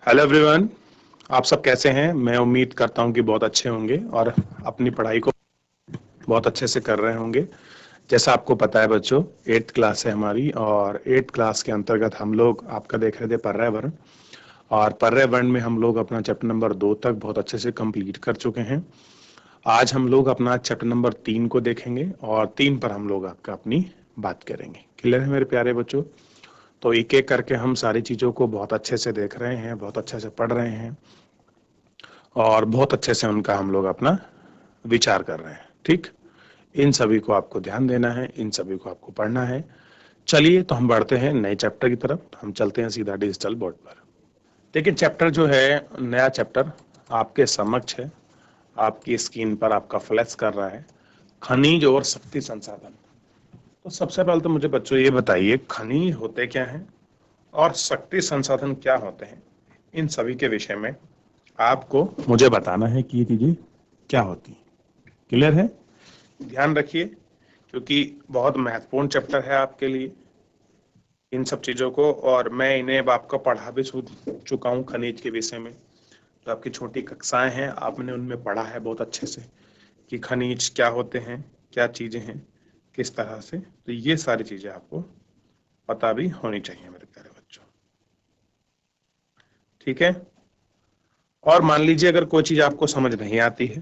Hello everyone. आप सब कैसे हैं? मैं उम्मीद करता हूं कि बहुत अच्छे होंगे और अपनी पढ़ाई को बहुत अच्छे से कर रहे होंगे। जैसा आपको पता है बच्चों, 8th क्लास है हमारी और 8th क्लास के अंतर्गत हम लोग आपका देख रहे थे पर्यावरण। और पर्यावरण में हम लोग अपना चैप्टर नंबर 2 तक बहुत अच्छे से कंप्लीट कर चुके हैं। आज हम लोग अपना चैप्टर नंबर 3 को देखेंगे और 3 पर हम लोग आपका अपनी बात करेंगे। क्लियर है मेरे प्यारे बच्चों? तो एक एक करके हम सारी चीज़ों को बहुत अच्छे से देख रहे हैं, बहुत अच्छे से पढ़ रहे हैं और बहुत अच्छे से उनका हम लोग अपना विचार कर रहे हैं। ठीक, इन सभी को आपको ध्यान देना है, इन सभी को आपको पढ़ना है। चलिए तो हम बढ़ते हैं नए चैप्टर की तरफ। हम चलते हैं सीधा डिजिटल बोर्ड पर। देखिए, चैप्टर जो है, नया चैप्टर आपके समक्ष है, आपकी स्क्रीन पर आपका फ्लैश कर रहा है, खनिज और शक्ति संसाधन। तो सबसे पहले तो मुझे बच्चों ये बताइए, खनिज होते क्या हैं और शक्ति संसाधन क्या होते हैं? इन सभी के विषय में आपको मुझे बताना है कि ये चीजें क्या होती हैं। क्लियर है? ध्यान रखिए, क्योंकि बहुत महत्वपूर्ण चैप्टर है आपके लिए इन सब चीजों को। और मैं इन्हें अब आपको पढ़ा भी चुका हूँ खनिज के विषय में। तो आपकी छोटी कक्षाएं हैं, आपने उनमें पढ़ा है बहुत अच्छे से कि खनिज क्या होते हैं, क्या चीजें हैं, किस तरह से। तो ये सारी चीजें आपको पता भी होनी चाहिए मेरे प्यारे बच्चों। ठीक है? और मान लीजिए अगर कोई चीज आपको समझ नहीं आती है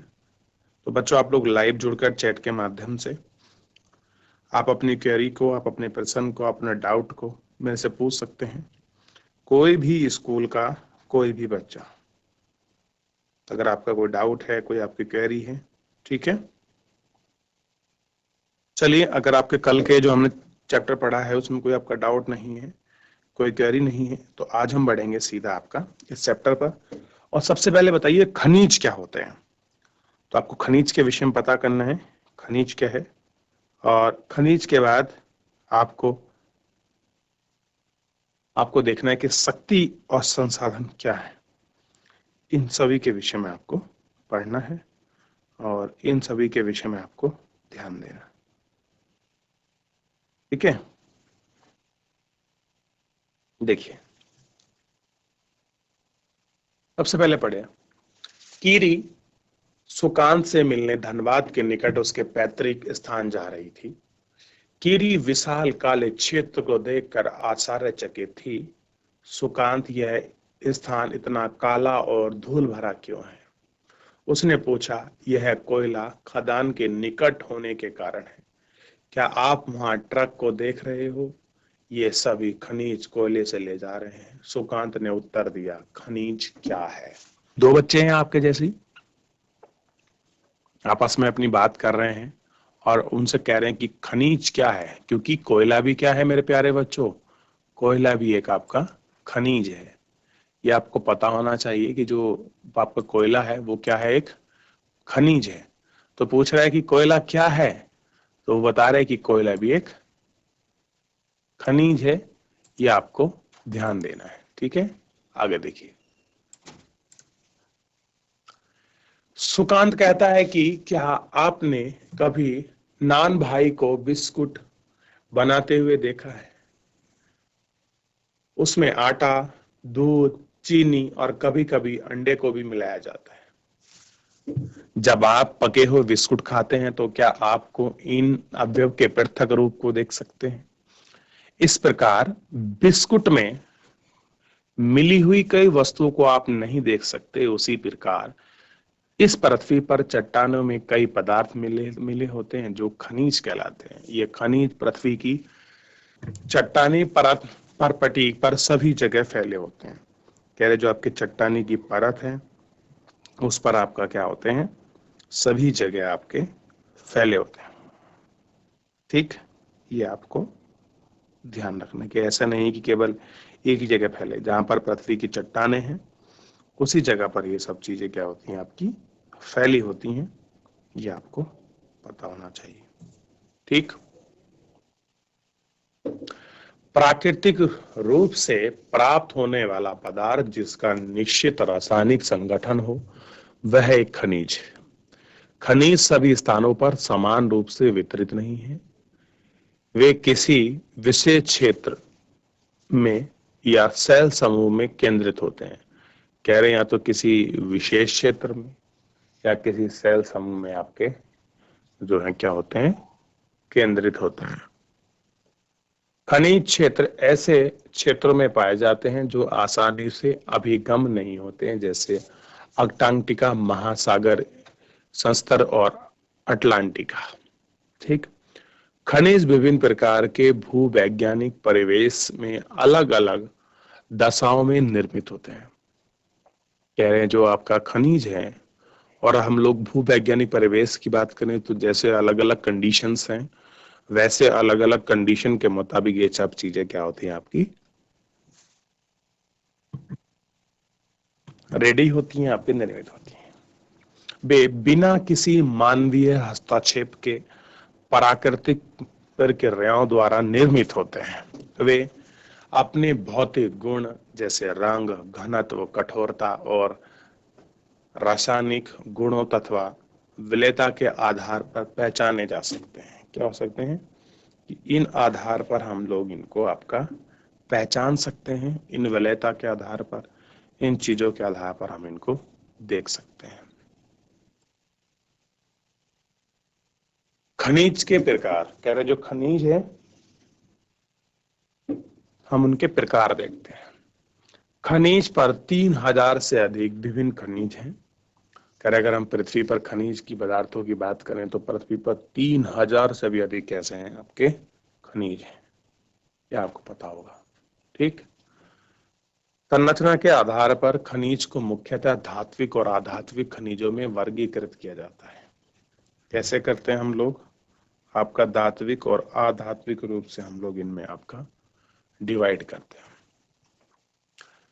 तो बच्चों आप लोग लाइव जुड़कर चैट के माध्यम से आप अपनी क्वेरी को, आप अपने प्रश्न को, अपने डाउट को मेरे से पूछ सकते हैं। कोई भी स्कूल का कोई भी बच्चा, अगर आपका कोई डाउट है, कोई आपकी क्वेरी है, ठीक है। चलिए, अगर आपके कल के जो हमने चैप्टर पढ़ा है उसमें कोई आपका डाउट नहीं है, कोई क्वेरी नहीं है, तो आज हम बढ़ेंगे सीधा आपका इस चैप्टर पर। और सबसे पहले बताइए खनिज क्या होते हैं। तो आपको खनिज के विषय में पता करना है, खनिज क्या है। और खनिज के बाद आपको आपको देखना है कि शक्ति और संसाधन क्या है। इन सभी के विषय में आपको पढ़ना है और इन सभी के विषय में आपको ध्यान देना है। ठीक है? देखिए, सबसे पहले पढ़े, कीरी सुकांत से मिलने धनबाद के निकट उसके पैतृक स्थान जा रही थी। कीरी विशाल काले क्षेत्र को देखकर आश्चर्यचकित थी। सुकांत, यह स्थान इतना काला और धूल भरा क्यों है? उसने पूछा। यह कोयला खदान के निकट होने के कारण है। क्या आप वहां ट्रक को देख रहे हो? ये सभी खनिज कोयले से ले जा रहे हैं। सुकांत ने उत्तर दिया। खनिज क्या है? दो बच्चे हैं आपके जैसी, आपस में अपनी बात कर रहे हैं और उनसे कह रहे हैं कि खनिज क्या है, क्योंकि कोयला भी क्या है मेरे प्यारे बच्चों, कोयला भी एक आपका खनिज है। ये आपको पता होना चाहिए कि जो आपका कोयला है वो क्या है, एक खनिज है। तो पूछ रहा है कि कोयला क्या है, तो वो बता रहे हैं कि कोयला भी एक खनिज है। ये आपको ध्यान देना है। ठीक है, आगे देखिए। सुकांत कहता है कि क्या आपने कभी नान भाई को बिस्कुट बनाते हुए देखा है? उसमें आटा, दूध, चीनी और कभी कभी अंडे को भी मिलाया जाता है। जब आप पके हुए बिस्कुट खाते हैं तो क्या आपको इन अवयव के पृथक रूप को देख सकते हैं? इस प्रकार बिस्कुट में मिली हुई कई वस्तुओं को आप नहीं देख सकते। उसी प्रकार इस पृथ्वी पर चट्टानों में कई पदार्थ मिले मिले होते हैं जो खनिज कहलाते हैं। ये खनिज पृथ्वी की चट्टानी परत पर पटी पर सभी जगह फैले होते हैं। कह रहे जो आपकी चट्टानी की परत है उस पर आपका क्या होते हैं, सभी जगह आपके फैले होते हैं। ठीक, ये आपको ध्यान रखना कि ऐसा नहीं कि केवल एक ही जगह फैले। जहां पर पृथ्वी की चट्टाने हैं उसी जगह पर ये सब चीजें क्या होती हैं, आपकी फैली होती हैं। ये आपको पता होना चाहिए। ठीक, प्राकृतिक रूप से प्राप्त होने वाला पदार्थ जिसका निश्चित रासायनिक संगठन हो वह एक खनिज है। खनिज सभी स्थानों पर समान रूप से वितरित नहीं है। वे किसी विशेष क्षेत्र में या सेल समूह में केंद्रित होते हैं। कह रहे हैं या तो किसी विशेष क्षेत्र में या किसी सेल समूह में आपके जो है क्या होते हैं, केंद्रित होते हैं। खनिज क्षेत्र ऐसे क्षेत्रों में पाए जाते हैं जो आसानी से अभिगम नहीं होते हैं, जैसे अंटार्कटिका महासागर संस्तर और अटलांटिका। ठीक। खनिज विभिन्न प्रकार के भूवैज्ञानिक परिवेश में अलग अलग दशाओं में निर्मित होते हैं। कह रहे हैं जो आपका खनिज है, और हम लोग भूवैज्ञानिक परिवेश की बात करें तो जैसे अलग अलग कंडीशंस हैं, वैसे अलग अलग कंडीशन के मुताबिक ये सब चीजें क्या होती हैं आपकी रेडी होती हैं, आपके निर्मित होती हैं। वे बिना किसी मानवीय हस्तक्षेप के प्राकृतिक प्रक्रियाओं द्वारा निर्मित होते हैं। वे अपने भौतिक गुण जैसे रंग, घनत्व, कठोरता और रासायनिक गुणों तथा विलेयता के आधार पर पहचाने जा सकते हैं। क्या हो सकते हैं कि इन आधार पर हम लोग इनको आपका पहचान सकते हैं, इन विलेयता के आधार पर, इन चीजों के आधार पर हम इनको देख सकते हैं। खनिज के प्रकार, कह रहे जो खनिज है हम उनके प्रकार देखते हैं। खनिज पर 3000 से अधिक विभिन्न खनिज हैं। कह रहे अगर हम पृथ्वी पर खनिज की पदार्थों की बात करें तो पृथ्वी पर 3000 से भी अधिक कैसे हैं आपके खनिज हैं, यह आपको पता होगा। ठीक। संरचना के आधार पर खनिज को मुख्यतः धात्विक और अधात्विक खनिजों में वर्गीकृत किया जाता है। कैसे करते हैं हम लोग, आपका धात्विक और अधात्विक रूप से हम लोग इनमें आपका डिवाइड करते हैं।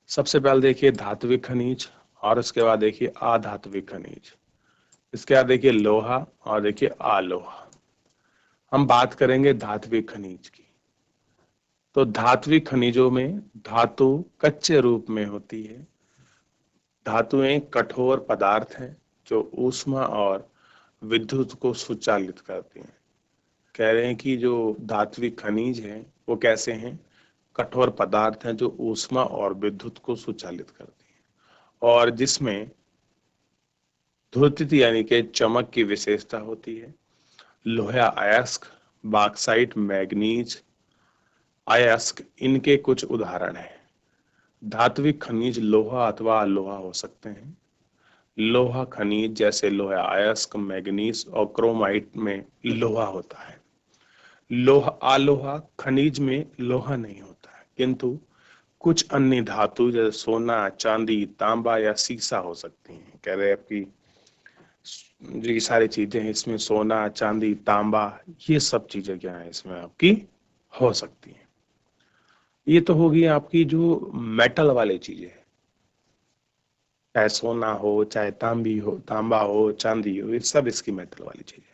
सबसे पहले देखिए धात्विक खनिज, और उसके बाद देखिए अधात्विक खनिज, इसके बाद देखिए लोहा, और देखिए अलोहा। हम बात करेंगे धात्विक खनिज की। तो धात्विक खनिजों में धातु कच्चे रूप में होती है। धातुएं कठोर पदार्थ हैं जो ऊष्मा और विद्युत को सुचालित करती हैं। कह रहे हैं कि जो धात्विक खनिज हैं वो कैसे हैं, कठोर पदार्थ हैं जो ऊष्मा और विद्युत को सुचालित करती हैं, और जिसमें ध्रुतित यानी कि चमक की विशेषता होती है। लोहा अयस्क, बॉक्साइट, मैग्नीज, अयस्क इनके कुछ उदाहरण हैं। धात्विक खनिज लोहा अथवा अलोहा हो सकते हैं। लोहा खनिज जैसे लोहा अयस्क, मैग्नीज और क्रोमाइट में लोहा होता है। लोहा अलोहा खनिज में लोहा नहीं होता है, किंतु कुछ अन्य धातु जैसे सोना, चांदी, तांबा या सीसा हो सकती हैं। कह रहे आपकी जो ये सारी चीजें हैं इसमें सोना, चांदी, तांबा, ये सब चीजें क्या है इसमें आपकी हो सकती हैं। ये तो होगी आपकी जो मेटल वाली चीजें हैं, चाहे सोना हो, चाहे तांबी हो, तांबा हो, चांदी हो, ये सब इसकी मेटल वाली चीजें।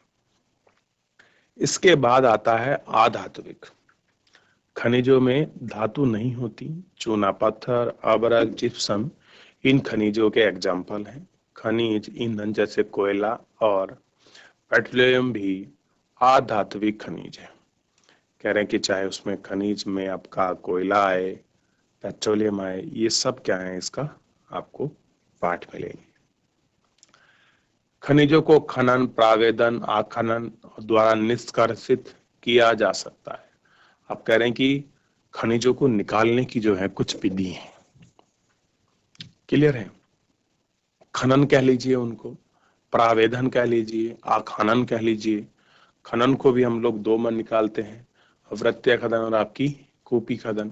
इसके बाद आता है अधात्विक खनिजों में धातु नहीं होती। चूना पत्थर, अबरक, जिप्सम इन खनिजों के एग्जाम्पल हैं। खनिज ईंधन जैसे कोयला और पेट्रोलियम भी अधात्विक खनिज है। कह रहे हैं कि चाहे उसमें खनिज में आपका कोयला आए, पेट्रोलियम आए, ये सब क्या है इसका आपको पाठ मिलेगी। खनिजों को खनन, प्रावेदन, आखनन द्वारा निष्कर्षित किया जा सकता है। आप कह रहे हैं कि खनिजों को निकालने की जो है कुछ विधि है। क्लियर है। खनन कह लीजिए उनको, प्रावेदन कह लीजिए, आखनन कह लीजिए। खनन को भी हम लोग दो में निकालते हैं, वृत्तीय खनन और आपकी कूपी खनन।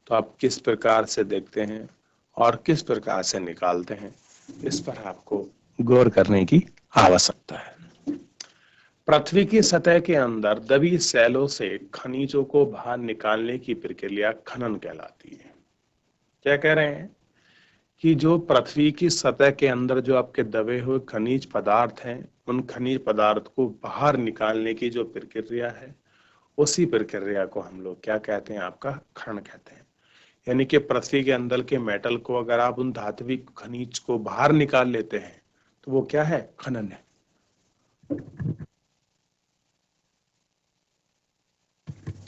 तो आप किस प्रकार से देखते हैं और किस प्रकार से निकालते हैं, इस पर आपको गौर करने की आवश्यकता है। पृथ्वी की सतह के अंदर दबी सेलों से खनिजों को बाहर निकालने की प्रक्रिया खनन कहलाती है। क्या कह रहे हैं कि जो पृथ्वी की सतह के अंदर जो आपके दबे हुए खनिज पदार्थ हैं, उन खनिज पदार्थ को बाहर निकालने की जो प्रक्रिया है, उसी प्रक्रिया को हम लोग क्या कहते हैं, आपका खनन कहते हैं। यानी कि पृथ्वी के अंदर के मेटल को अगर आप उन धात्विक खनिज को बाहर निकाल लेते हैं तो वो क्या है, खनन है।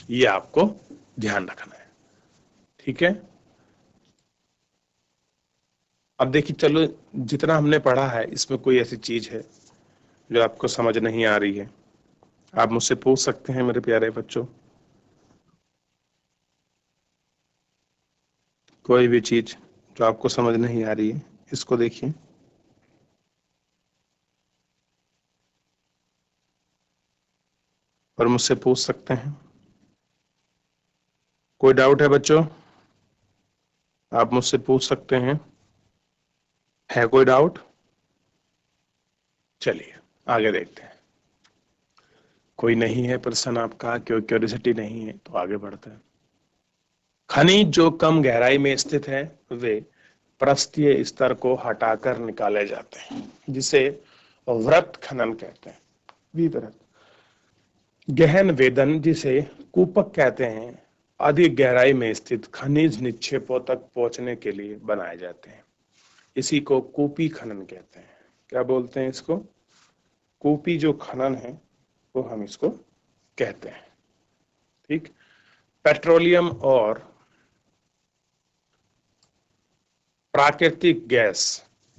ये आपको ध्यान रखना है। ठीक है। अब देखिए, चलो जितना हमने पढ़ा है इसमें कोई ऐसी चीज है जो आपको समझ नहीं आ रही है, आप मुझसे पूछ सकते हैं मेरे प्यारे बच्चों। कोई भी चीज जो आपको समझ नहीं आ रही है, इसको देखिए। और मुझसे पूछ सकते हैं। कोई डाउट है बच्चों? आप मुझसे पूछ सकते हैं। है कोई डाउट? चलिए आगे देखते हैं। कोई नहीं है प्रश्न आपका, क्यूरियोसिटी नहीं है, तो आगे बढ़ते हैं। खनिज जो कम गहराई में स्थित है वे पृष्ठीय स्तर को हटाकर निकाले जाते हैं, जिसे वृत्त खनन कहते हैं। विवृत गहन वेदन, जिसे कूपक कहते हैं, अधिक गहराई में स्थित खनिज निक्षेपों तक पहुंचने के लिए बनाए जाते हैं। इसी को कूपी खनन कहते हैं। क्या बोलते हैं इसको? कूपी जो खनन है वो हम इसको कहते हैं। ठीक। पेट्रोलियम और प्राकृतिक गैस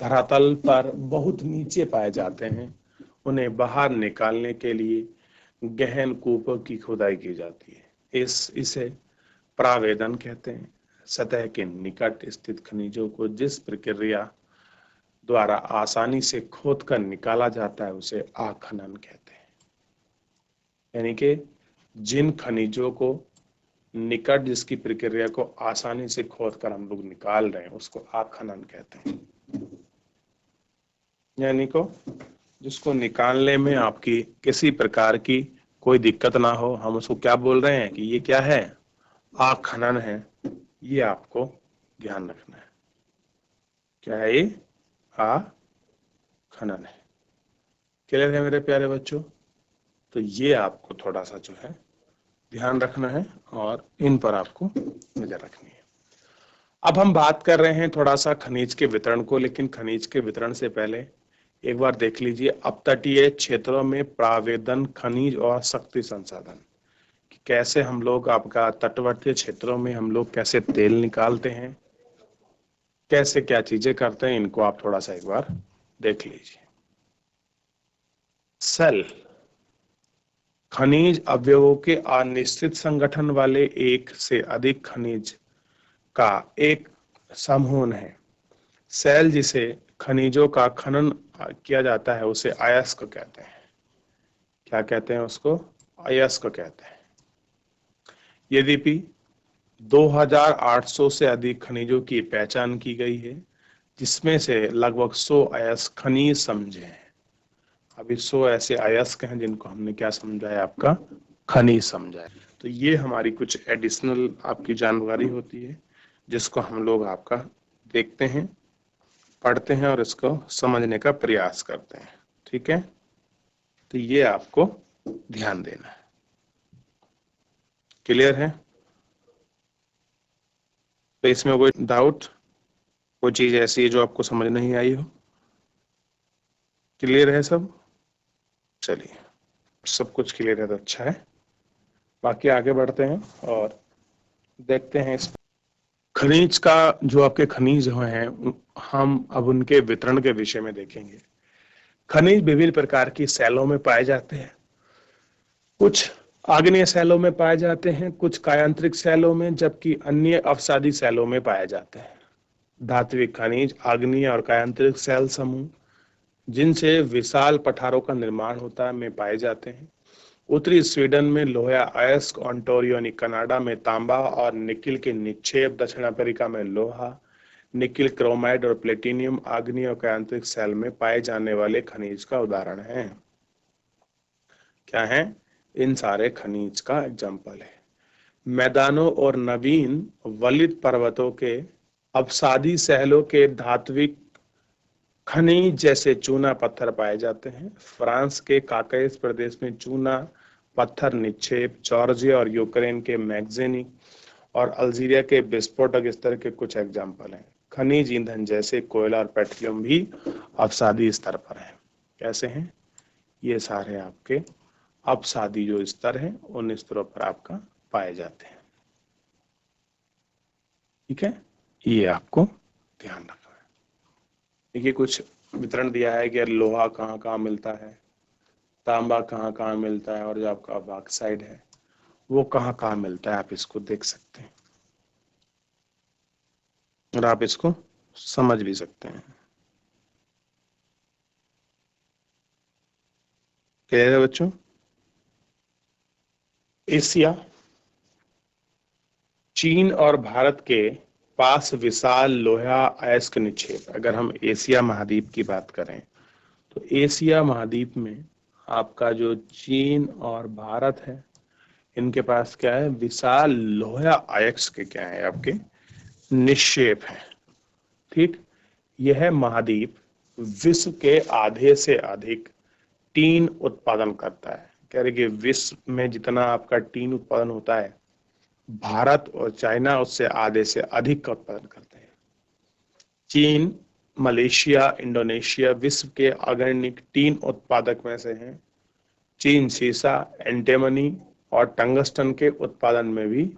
धरातल पर बहुत नीचे पाए जाते हैं। उन्हें बाहर निकालने के लिए गहन कूपों की खुदाई की जाती है। इसे प्रावेदन कहते हैं। सतह के निकट स्थित खनिजों को जिस प्रक्रिया द्वारा आसानी से खोद कर निकाला जाता है उसे आखनन कहते हैं। यानी कि जिन खनिजों को निकट जिसकी प्रक्रिया को आसानी से खोद कर हम लोग निकाल रहे हैं उसको आखनन कहते हैं। यानी को जिसको निकालने में आपकी किसी प्रकार की कोई दिक्कत ना हो, हम उसको क्या बोल रहे हैं कि ये क्या है? आखनन है। ये आपको ध्यान रखना है। क्या है ये? आखनन है। क्लियर है मेरे प्यारे बच्चों? तो ये आपको थोड़ा सा जो है ध्यान रखना है और इन पर आपको नजर रखनी है। अब हम बात कर रहे हैं थोड़ा सा खनिज के वितरण को, लेकिन खनिज के वितरण से पहले एक बार देख लीजिए अपतटीय क्षेत्रों में प्रावेदन खनिज और शक्ति संसाधन, कि कैसे हम लोग आपका तटवर्ती क्षेत्रों में हम लोग कैसे तेल निकालते हैं, कैसे क्या चीजें करते हैं, इनको आप थोड़ा सा एक बार देख लीजिए। सेल खनिज अवयवों के अनिश्चित संगठन वाले एक से अधिक खनिज का एक समूह है। सेल जिसे खनिजों का खनन किया जाता है उसे अयस्क कहते हैं। क्या कहते हैं उसको? अयस्क कहते हैं। यद्यपि 2800 से अधिक खनिजों की पहचान की गई है, जिसमें से लगभग 100 अयस्क खनिज समझे हैं। अभी 100 ऐसे अयस्क हैं जिनको हमने क्या समझा है? आपका खनिज समझा है। तो ये हमारी कुछ एडिशनल आपकी जानकारी होती है जिसको हम लोग आपका देखते हैं, पढ़ते हैं और इसको समझने का प्रयास करते हैं। ठीक है, तो ये आपको ध्यान देना है। क्लियर है? तो इसमें कोई डाउट, कोई चीज ऐसी है जो आपको समझ नहीं आई हो? क्लियर है सब? चलिए, सब कुछ क्लियर है तो अच्छा है। बाकी आगे बढ़ते हैं और देखते हैं इस खनिज का, जो आपके खनिज हैं हम अब उनके वितरण के विषय में देखेंगे। खनिज विभिन्न प्रकार की सेलों में पाए जाते हैं। कुछ आग्नेय सेलों में पाए जाते हैं, कुछ कायांतरिक सेलों में, जबकि अन्य अवसादी सेलों में पाए जाते हैं। धात्विक खनिज आग्नेय और कायांतरिक सेल समूह जिनसे विशाल पठारों का निर्माण होता है में पाए जाते हैं। उत्तरी स्वीडन में लोहा अयस्क, ओंटारियो यानी कनाडा में तांबा और निकिल के निक्षेप, दक्षिण अफ्रीका में लोहा, निकिल, क्रोमाइड और प्लेटिनियम आग्नेय और कायांतरिक सेल में पाए जाने वाले खनिज का उदाहरण है। क्या है? इन सारे खनिज का एग्जाम्पल है। मैदानों और नवीन वलित पर्वतों के अवसादी सैलों के धात्विक खनिज जैसे चूना पत्थर पाए जाते हैं। फ्रांस के काकेस प्रदेश में चूना पत्थर निक्षेप, जॉर्जिया और यूक्रेन के मैग्नीज और अल्जीरिया के विस्फोटक स्तर के कुछ एग्जाम्पल हैं। खनिज ईंधन जैसे कोयला और पेट्रोलियम भी अवसादी स्तर पर है। कैसे हैं? ये सारे आपके अवसादी जो स्तर हैं उन स्तरों पर आपका पाए जाते हैं। ठीक है, ये आपको ध्यान रखना है। देखिए कुछ वितरण दिया है कि लोहा कहाँ कहाँ मिलता है, तांबा कहाँ कहाँ मिलता है, और जो आपका बॉक्साइट है वो कहाँ कहाँ मिलता है, आप इसको देख सकते हैं और आप इसको समझ भी सकते हैं। क्लियर है बच्चों? एशिया, चीन और भारत के पास विशाल लोहा अयस्क निक्षेप। अगर हम एशिया महाद्वीप की बात करें तो एशिया महाद्वीप में आपका जो चीन और भारत है, इनके पास क्या है, विशाल लोहा अयस्क के क्या है, आपके निक्षेप है। ठीक, यह महाद्वीप विश्व के आधे से अधिक टीन उत्पादन करता है। कह रहे कि विश्व में जितना आपका टीन उत्पादन होता है, भारत और चाइना उससे आधे से अधिक का उत्पादन करते हैं। चीन, मलेशिया, इंडोनेशिया विश्व के अग्रणी टीन उत्पादक में से हैं। चीन सीसा, एंटीमनी और टंगस्टन के उत्पादन में भी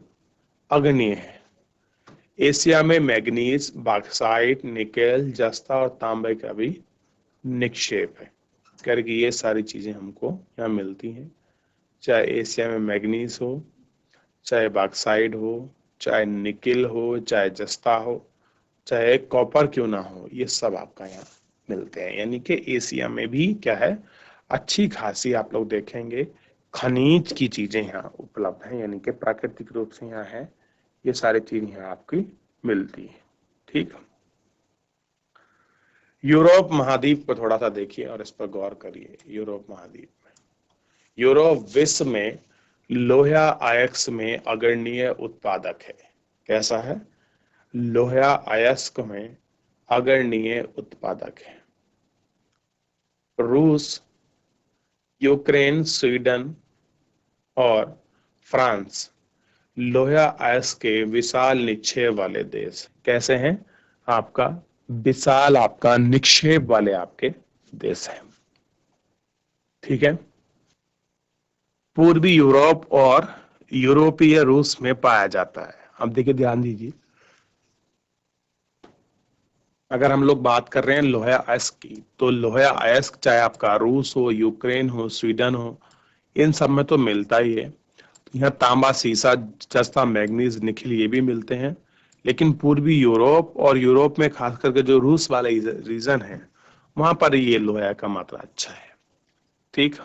अग्रणी है। एशिया में मैग्नीज, बॉक्साइट, निकेल, जस्ता और तांबे का भी निक्षेप है। कह रहे कि ये सारी चीजें हमको यहाँ मिलती हैं, चाहे एशिया में मैग्नीज हो, चाहे बॉक्साइट हो, चाहे निकेल हो, चाहे जस्ता हो, चाहे कॉपर क्यों ना हो, ये सब आपका यहाँ मिलते हैं। यानी कि एशिया में भी क्या है, अच्छी खासी आप लोग देखेंगे खनिज की चीजें यहाँ उपलब्ध हैं, यानी कि प्राकृतिक रूप से यहाँ है, ये सारी चीज यहाँ आपकी मिलती है। ठीक, यूरोप महाद्वीप को थोड़ा सा देखिए और इस पर गौर करिए। यूरोप महाद्वीप में, यूरोप विश्व में लोहा अयस्क में अग्रणीय उत्पादक है। कैसा है? लोहा अयस्क में अग्रणीय उत्पादक है। रूस, यूक्रेन, स्वीडन और फ्रांस लोहा अयस्क के विशाल निक्षेप वाले देश। कैसे हैं? आपका विशाल आपका निक्षेप वाले आपके देश हैं। ठीक है, पूर्वी यूरोप और यूरोपीय रूस में पाया जाता है। अब देखिए ध्यान दीजिए, अगर हम लोग बात कर रहे हैं लोहा अयस्क की, तो लोहा अयस्क चाहे आपका रूस हो, यूक्रेन हो, स्वीडन हो, इन सब में तो मिलता ही है। यहाँ तांबा, सीसा, जस्ता, मैग्नीज, निकेल ये भी मिलते हैं। लेकिन पूर्वी यूरोप और यूरोप में खास करके जो रूस वाले रीजन है, वहां पर ये लोहा का मात्रा अच्छा है। ठीक,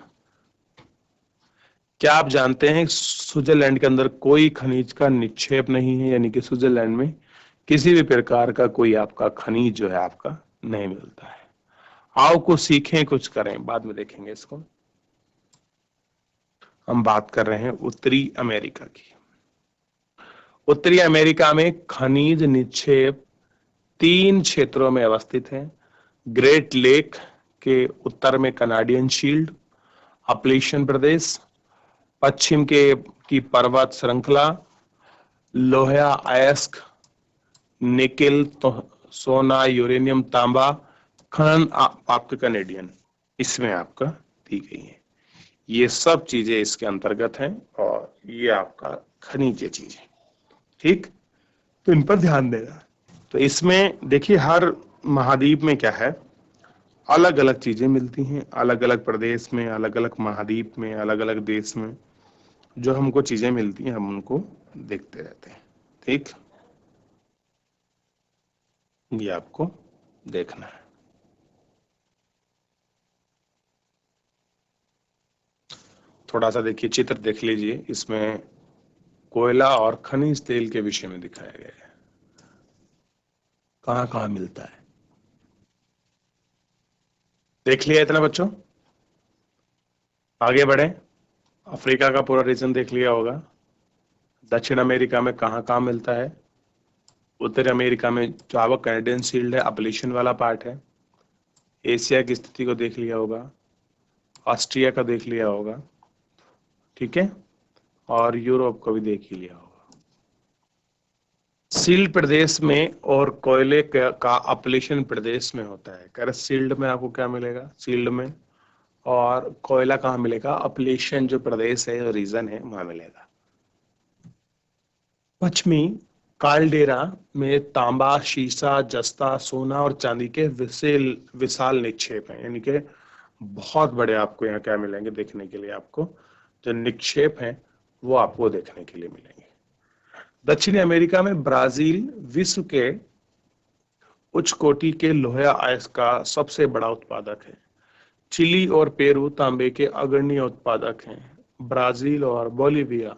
क्या आप जानते हैं स्विट्जरलैंड के अंदर कोई खनिज का निक्षेप नहीं है, यानी कि स्विट्जरलैंड में किसी भी प्रकार का कोई आपका खनिज जो है आपका नहीं मिलता है। आओ कुछ सीखें, कुछ करें, बाद में देखेंगे इसको। हम बात कर रहे हैं उत्तरी अमेरिका की। उत्तरी अमेरिका में खनिज निक्षेप 3 क्षेत्रों में अवस्थित है। ग्रेट लेक के उत्तर में कनाडियन शील्ड, अपलेशियन प्रदेश, पश्चिम के की पर्वत श्रृंखला, लोहा अयस्क, निकेल, तो सोना, यूरेनियम, तांबा खनन आपके कनेडियन इसमें आपका दी गई है। ये सब चीजें इसके अंतर्गत हैं और ये आपका खनिज चीजें। ठीक, तो इन पर ध्यान देना। तो इसमें देखिए हर महाद्वीप में क्या है, अलग अलग चीजें मिलती हैं, अलग अलग प्रदेश में, अलग अलग महाद्वीप में, अलग अलग देश में जो हमको चीजें मिलती हैं हम उनको देखते रहते हैं। ठीक, ये आपको देखना है। थोड़ा सा देखिए चित्र देख लीजिए, इसमें कोयला और खनिज तेल के विषय में दिखाया गया है, कहाँ कहाँ मिलता है। देख लिया इतना बच्चों? आगे बढ़े। अफ्रीका का पूरा रीजन देख लिया होगा। दक्षिण अमेरिका में कहाँ कहाँ मिलता है। उत्तरी अमेरिका में जो आपका कैनेडियन शील्ड है, अपलेशियन वाला पार्ट है। एशिया की स्थिति को देख लिया होगा, ऑस्ट्रिया का देख लिया होगा, ठीक है, और यूरोप को भी देख ही लिया होगा। सील्ड प्रदेश में और कोयले का अपलेशन प्रदेश में होता है। कर सील्ड में आपको क्या मिलेगा, सील्ड में, और कोयला कहाँ मिलेगा, अपलेशन जो प्रदेश है, रीजन है, वहां मिलेगा। पश्चिमी काल्डेरा में तांबा, शीशा, जस्ता, सोना और चांदी के विशाल विशाल निक्षेप हैं। यानी कि बहुत बड़े आपको यहाँ क्या मिलेंगे देखने के लिए, आपको जो निक्षेप हैं वो आपको देखने के लिए मिलेंगे। दक्षिणी अमेरिका में ब्राजील विश्व के उच्च कोटि के लोहे अयस्क का सबसे बड़ा उत्पादक है। चिली और पेरू तांबे के अग्रणी उत्पादक हैं। ब्राजील और बोलिविया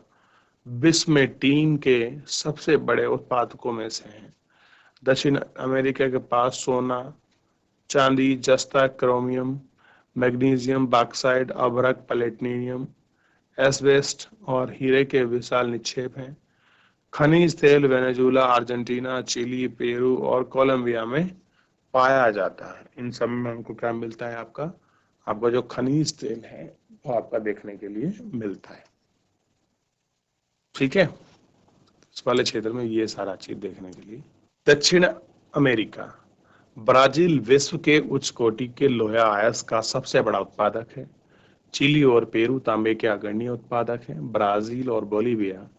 विश्व में टीन के सबसे बड़े उत्पादकों में से हैं। दक्षिण अमेरिका के पास सोना, चांदी, जस्ता, क्रोमियम, मैग्नीशियम, बॉक्साइट, अभ्रक, प्लेटिनम, एस्बेस्ट और हीरे के विशाल निक्षेप हैं। खनिज तेल वेनेजुला, अर्जेंटीना, चिली, पेरू और कोलंबिया में पाया जाता है। इन सब में हमको क्या मिलता है, आपका आपका जो खनिज तेल है वो आपका देखने के लिए मिलता है। ठीक है, इस वाले क्षेत्र में ये सारा चीज देखने के लिए। दक्षिण अमेरिका, ब्राजील विश्व के उच्च कोटि के लोहा अयस्क का सबसे बड़ा उत्पादक है। चिली और पेरू तांबे के अग्रणी उत्पादक हैं। ब्राजील और बोलिविया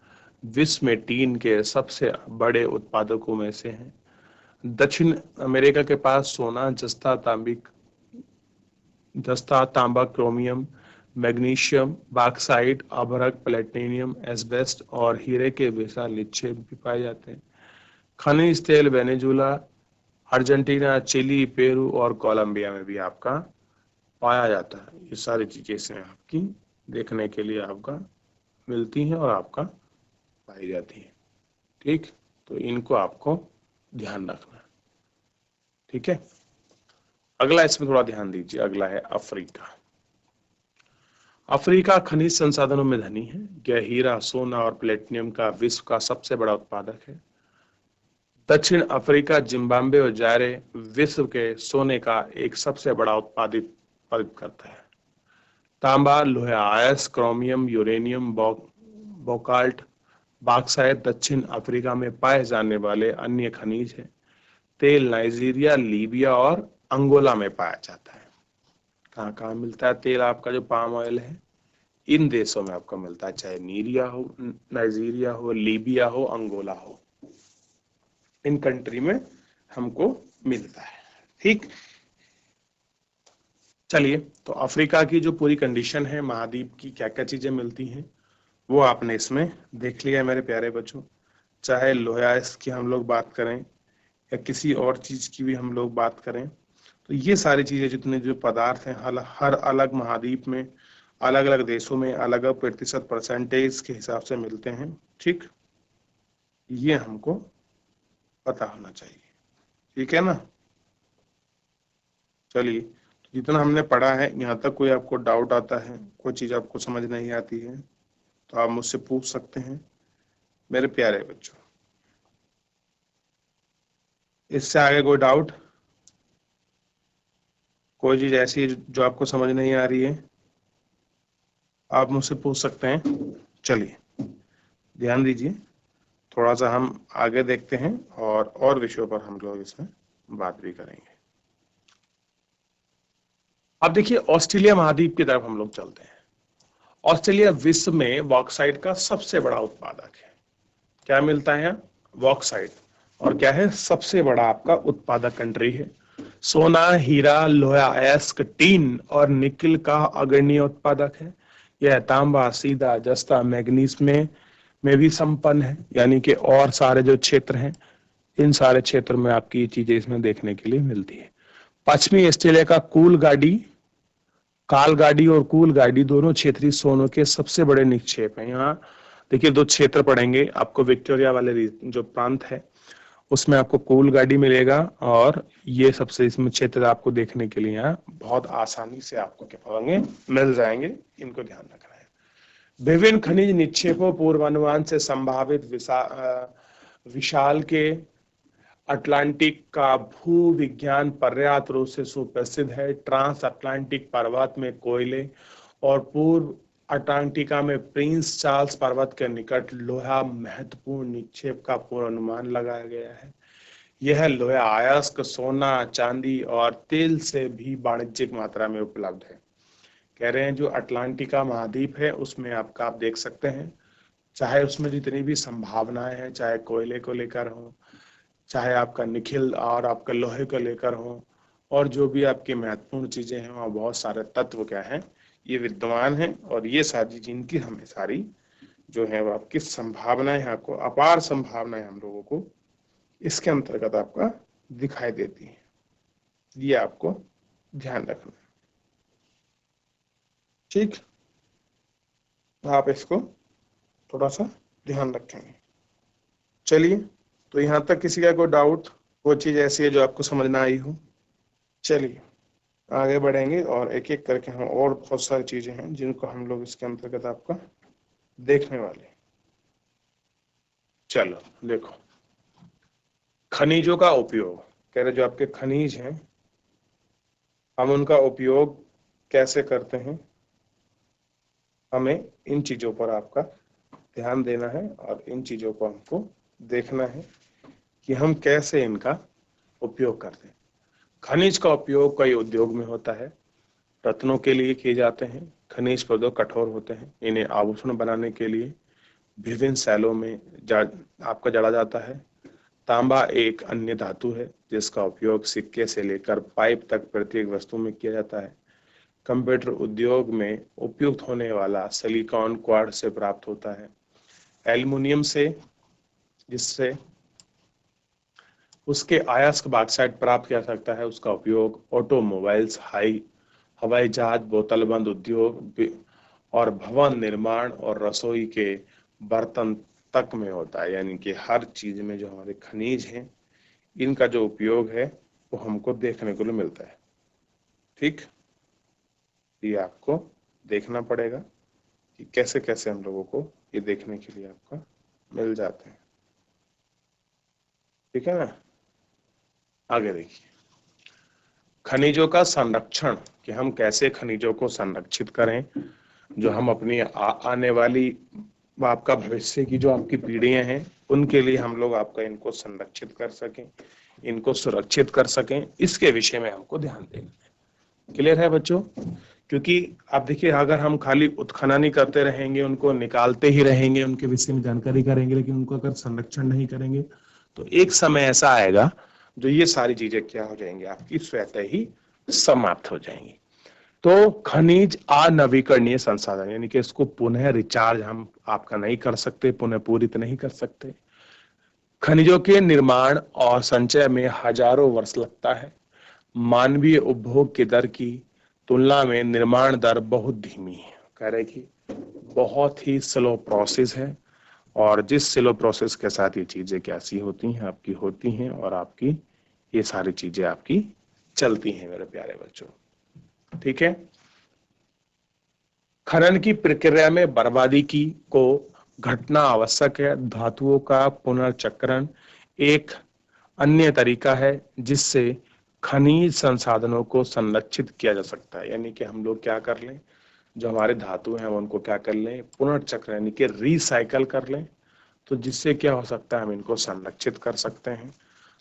विश्व में टीन के सबसे बड़े उत्पादकों में से हैं। दक्षिण अमेरिका के पास सोना, जस्ता, तांबा, क्रोमियम, मैग्नीशियम, बॉक्साइट, अभ्रक, प्लेटिनम, एस्बेस्ट और हीरे के विशाल निक्षेप भी पाए जाते हैं। खनिज तेल वेनेजुला, अर्जेंटीना, चिली, पेरू और कोलंबिया में भी आपका पाया जाता है। ये सारी चीजें से आपकी देखने के लिए आपका मिलती हैं और आपका पाई जाती है। ठीक, तो इनको आपको ध्यान रखना है। ठीक है, अगला इसमें थोड़ा ध्यान दीजिए। अगला है अफ्रीका। अफ्रीका खनिज संसाधनों में धनी है। यह हीरा, सोना और प्लेटिनम का विश्व का सबसे बड़ा उत्पादक है। दक्षिण अफ्रीका, जिम्बाब्वे और जायरे विश्व के सोने का एक सबसे बड़ा उत्पादित करता है। तांबा, लोहे अयस्क, क्रोमियम, यूरेनियम, बोकाल्ट, बॉक्साइट दक्षिण अफ्रीका में पाए जाने वाले अन्य खनिज हैं। तेल नाइजीरिया, लीबिया और अंगोला में पाया जाता है। कहाँ कहाँ मिलता है तेल? आपका जो पाम ऑयल है इन देशों में आपको मिलता है, चाहे नाइजीरिया हो, लीबिया हो, अंगोला हो, इन कंट्री में हमको मिलता है। ठीक, चलिए, तो अफ्रीका की जो पूरी कंडीशन है, महाद्वीप की क्या क्या चीजें मिलती हैं वो आपने इसमें देख लिया मेरे प्यारे बच्चों। चाहे लोहा की हम लोग बात करें या किसी और चीज की भी हम लोग बात करें, तो ये सारी चीजें जितने जो पदार्थ हैं हर अलग महाद्वीप में, अलग अलग देशों में अलग अलग प्रतिशत परसेंटेज के हिसाब से मिलते हैं। ठीक, ये हमको पता होना चाहिए। ठीक है ना? चलिए, जितना हमने पढ़ा है यहाँ तक, कोई आपको डाउट आता है, कोई चीज आपको समझ नहीं आती है तो आप मुझसे पूछ सकते हैं मेरे प्यारे बच्चों। इससे आगे कोई डाउट, कोई चीज ऐसी जो आपको समझ नहीं आ रही है, आप मुझसे पूछ सकते हैं। चलिए, ध्यान दीजिए, थोड़ा सा हम आगे देखते हैं और विषयों पर हम लोग इसमें बात भी करेंगे। अब देखिए, ऑस्ट्रेलिया महाद्वीप की तरफ हम लोग चलते हैं। ऑस्ट्रेलिया विश्व में बॉक्साइट का सबसे बड़ा उत्पादक है। क्या मिलता है यहाँ? बॉक्साइट। और क्या है? सबसे बड़ा आपका उत्पादक कंट्री है। सोना, हीरा, लोहा अयस्क, टीन और निकिल का अग्रणी उत्पादक है। यह तांबा, सीधा, जस्ता, मैग्नीज में भी संपन्न है। यानी कि और सारे जो क्षेत्र हैं, इन सारे क्षेत्र में आपकी ये चीजें इसमें देखने के लिए मिलती है। पश्चिमी ऑस्ट्रेलिया का काल गाड़ी और कूल गाड़ी दोनों क्षेत्रीय सोनों के सबसे बड़े निक्षेप हैं। यहाँ देखिए, दो क्षेत्र पड़ेंगे आपको। विक्टोरिया वाले जो प्रांत है उसमें आपको कूल गाड़ी मिलेगा, और ये सबसे इसमें क्षेत्र आपको देखने के लिए यहाँ बहुत आसानी से आपको क्या होंगे, मिल जाएंगे। इनको ध्यान रखना है। विभिन्न खनिज निक्षेपों पूर्वानुमान से संभावित विशाल के अटलांटिक का भू विज्ञान पर्याप्त रूप से सुप्रसिद्ध है। ट्रांस अटलांटिक पर्वत में कोयले और पूर्व अटलांटिका में प्रिंस चार्ल्स पर्वत के निकट लोहा महत्वपूर्ण निक्षेप का पूर्वानुमान लगाया गया है। यह लोहा अयस्क, सोना, चांदी और तेल से भी वाणिज्यिक मात्रा में उपलब्ध है। कह रहे हैं जो अटलांटिका महाद्वीप है उसमें आप देख सकते हैं चाहे उसमें जितनी भी संभावनाएं हैं, चाहे कोयले को लेकर हो, चाहे आपका निखिल और आपका लोहे को लेकर हो, और जो भी आपकी महत्वपूर्ण चीजें हैं, वहाँ बहुत सारे तत्व क्या हैं, ये विद्यमान हैं। और ये सारी जिनकी हमें सारी जो है वो आपकी संभावनाएं, आपको अपार संभावनाएं हम लोगों को इसके अंतर्गत आपका दिखाई देती है। ये आपको ध्यान रखना, ठीक। आप इसको थोड़ा सा ध्यान रखेंगे। चलिए, तो यहाँ तक किसी का कोई डाउट, कोई चीज ऐसी है जो आपको समझ ना आई हो? चलिए आगे बढ़ेंगे और एक एक करके हम, और बहुत सारी चीजें हैं जिनको हम लोग इसके अंतर्गत आपका देखने वाले हैं। चलो देखो, खनिजों का उपयोग, कह रहे जो आपके खनिज हैं हम उनका उपयोग कैसे करते हैं, हमें इन चीजों पर आपका ध्यान देना है और इन चीजों को हमको देखना है कि हम कैसे इनका उपयोग करते हैं। खनिज का उपयोग कई उद्योग में होता है, रत्नों के लिए किए जाते हैं। खनिज पदार्थ कठोर होते हैं, इन्हें आभूषण बनाने के लिए विभिन्न शैलों में आपका जड़ा जाता है। तांबा एक अन्य धातु है जिसका उपयोग सिक्के से लेकर पाइप तक प्रत्येक वस्तु में किया जाता है। कंप्यूटर उद्योग में उपयुक्त होने वाला सिलिकॉन क्वार्ट्ज से प्राप्त होता है। एल्युमिनियम से, जिससे उसके अयस्क बॉक्साइट प्राप्त किया जा सकता है, उसका उपयोग ऑटोमोबाइल्स, हवाई जहाज, बोतलबंद उद्योग और भवन निर्माण और रसोई के बर्तन तक में होता है। यानी कि हर चीज में जो हमारे खनिज हैं इनका जो उपयोग है वो हमको देखने को मिलता है, ठीक। ये आपको देखना पड़ेगा कि कैसे कैसे हम लोगों को ये देखने के लिए आपका मिल जाते हैं, ठीक है ना। आगे देखिए, खनिजों का संरक्षण, कि हम कैसे खनिजों को संरक्षित करें, जो हम अपनी आने वाली आपका भविष्य की जो आपकी पीढ़ियां हैं उनके लिए हम लोग आपका इनको संरक्षित कर सकें, इनको सुरक्षित कर सकें, इसके विषय में हमको ध्यान देना है। क्लियर है बच्चों? क्योंकि आप देखिए, अगर हम खाली उत्खनन ही करते रहेंगे, उनको निकालते ही रहेंगे, उनके विषय में जानकारी करेंगे, लेकिन उनको अगर संरक्षण नहीं करेंगे तो एक समय ऐसा आएगा जो ये सारी चीजें क्या हो जाएंगी, आपकी स्वतः ही समाप्त हो जाएंगी। तो खनिज अनवीकरणीय संसाधन, यानी कि इसको पुनः रिचार्ज हम आपका नहीं कर सकते, पुनः पूरित नहीं कर सकते। खनिजों के निर्माण और संचय में हजारों वर्ष लगता है। मानवीय उपभोग की दर की तुलना में निर्माण दर बहुत धीमी है। कह रहे कि बहुत ही स्लो प्रोसेस है, और जिस स्लो प्रोसेस के साथ ये चीजें कैसी होती हैं, आपकी होती हैं, और आपकी ये सारी चीजें आपकी चलती हैं मेरे प्यारे बच्चों, ठीक है। खनन की प्रक्रिया में बर्बादी की को घटना आवश्यक है। धातुओं का पुनर्चक्रण एक अन्य तरीका है जिससे खनिज संसाधनों को संरक्षित किया जा सकता है। यानी कि हम लोग क्या कर लें, जो हमारे धातु हैं उनको क्या कर लें, पुनर्चक्र यानी कि रिसाइकल कर लें, तो जिससे क्या हो सकता है, हम इनको संरक्षित कर सकते हैं,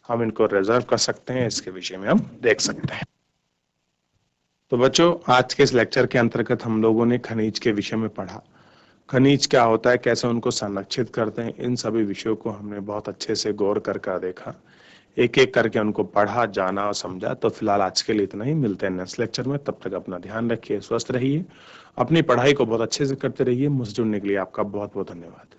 हम इनको रिजर्व कर सकते हैं। इसके विषय में हम देख सकते हैं। तो बच्चों, आज के इस लेक्चर के अंतर्गत हम लोगों ने खनिज के विषय में पढ़ा। खनिज क्या होता है, कैसे उनको संरक्षित करते हैं, इन सभी विषयों को हमने बहुत अच्छे से गौर कर देखा, एक एक करके उनको पढ़ा, जाना और समझा। तो फिलहाल आज के लिए इतना ही, मिलते हैं नेक्स्ट लेक्चर में। तब तक अपना ध्यान रखिए, स्वस्थ रहिए, अपनी पढ़ाई को बहुत अच्छे से करते रहिए। मुझसे जुड़ने के लिए आपका बहुत बहुत धन्यवाद।